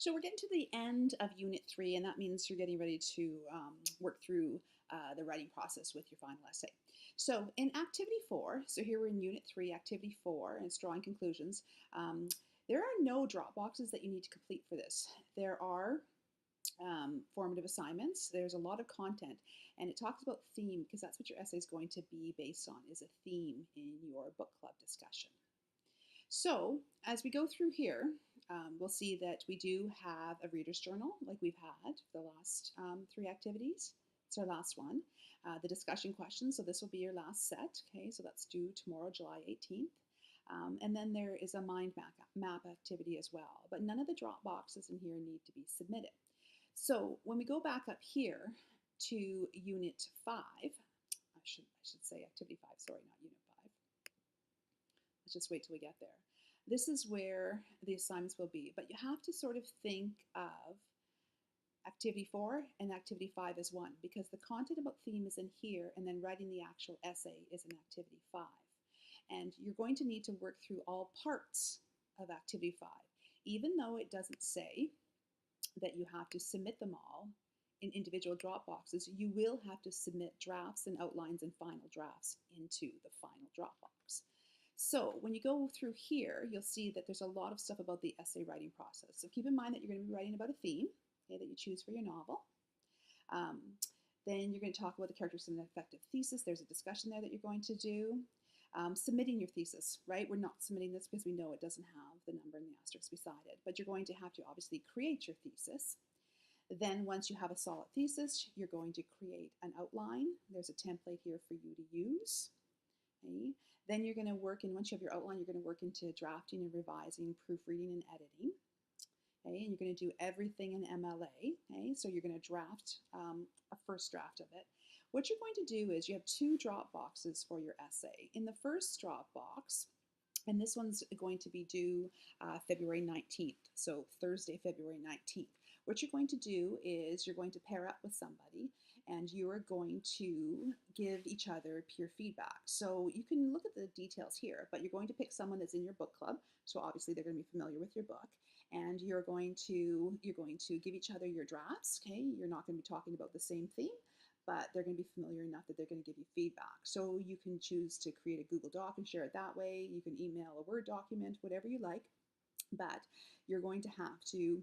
So we're getting to the end of Unit 3, and that means you're getting ready to work through the writing process with your final essay. So in Activity 4, so here we're in Unit 3, Activity 4, and it's drawing conclusions. There are no drop boxes that you need to complete for this. There are formative assignments. There's a lot of content, and it talks about theme because that's what your essay is going to be based on, is a theme in your book club discussion. So as we go through here, we'll see that we do have a reader's journal like we've had the last 3 activities. It's our last one. The discussion questions, so this will be your last set, okay, so that's due tomorrow, July 18th. And then there is a mind map activity as well, but none of the drop boxes in here need to be submitted. So when we go back up here to Unit 5, I should say Activity 5, sorry, not Unit 5. Let's just wait till we get there. This is where the assignments will be, but you have to sort of think of Activity 4 and Activity 5 as one, because the content about theme is in here, and then writing the actual essay is in Activity 5. And you're going to need to work through all parts of Activity 5. Even though it doesn't say that you have to submit them all in individual drop boxes, you will have to submit drafts and outlines and final drafts into the final drop box. So when you go through here, you'll see that there's a lot of stuff about the essay writing process. So keep in mind that you're going to be writing about a theme, okay, that you choose for your novel. Then you're going to talk about the characteristics of an effective thesis. There's a discussion there that you're going to do. Submitting your thesis, right? We're not submitting this because we know it doesn't have the number and the asterisk beside it, but you're going to have to obviously create your thesis. Then once you have a solid thesis, you're going to create an outline. There's a template here for you to use. Okay? Then you're going to work in, once you have your outline, you're going to work into drafting and revising, proofreading and editing. Okay? And you're going to do everything in MLA. Okay? So you're going to draft a first draft of it. What you're going to do is you have 2 drop boxes for your essay. In the first drop box, and this one's going to be due February 19th, so Thursday, February 19th. What you're going to do is you're going to pair up with somebody, and you are going to give each other peer feedback. So you can look at the details here, but you're going to pick someone that's in your book club, so obviously they're going to be familiar with your book, and you're going to give each other your drafts. Okay, you're not going to be talking about the same theme, but they're going to be familiar enough that they're going to give you feedback. So you can choose to create a Google Doc and share it that way. You can email a Word document, whatever you like, but you're going to have to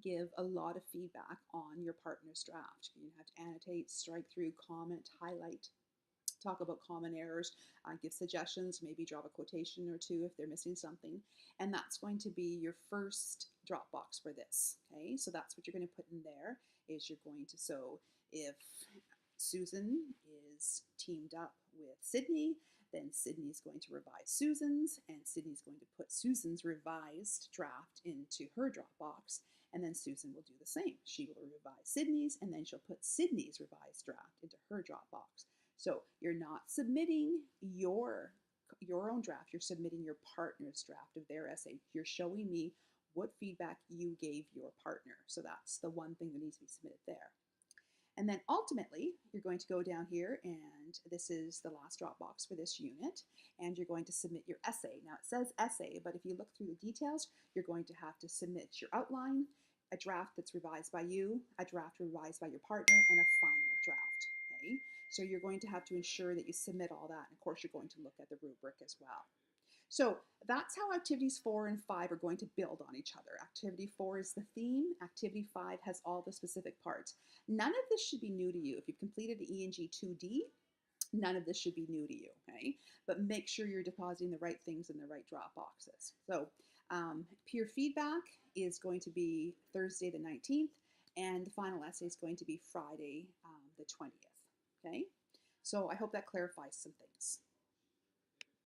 give a lot of feedback on your partner's draft. You have to annotate, strike through, comment, highlight, talk about common errors, give suggestions, maybe drop a quotation or 2 if they're missing something. And that's going to be your first drop box for this. Okay, so that's what you're going to put in there, is you're going to, so if Susan is teamed up with Sydney, then Sydney's going to revise Susan's, and Sydney's going to put Susan's revised draft into her drop box, and then Susan will do the same. She will revise Sydney's, and then she'll put Sydney's revised draft into her drop box. So you're not submitting your own draft, you're submitting your partner's draft of their essay. You're showing me what feedback you gave your partner. So that's the one thing that needs to be submitted there. And then ultimately, you're going to go down here, and this is the last drop box for this unit, and you're going to submit your essay. Now it says essay, but if you look through the details, you're going to have to submit your outline, a draft that's revised by you, a draft revised by your partner, and a final draft. Okay? So you're going to have to ensure that you submit all that, and of course you're going to look at the rubric as well. So that's how activities 4 and 5 are going to build on each other. Activity 4 is the theme. Activity 5 has all the specific parts. None of this should be new to you. If you've completed the ENG 2D, none of this should be new to you, okay? But make sure you're depositing the right things in the right drop boxes. So peer feedback is going to be Thursday the 19th, and the final essay is going to be Friday the 20th, okay? So I hope that clarifies some things.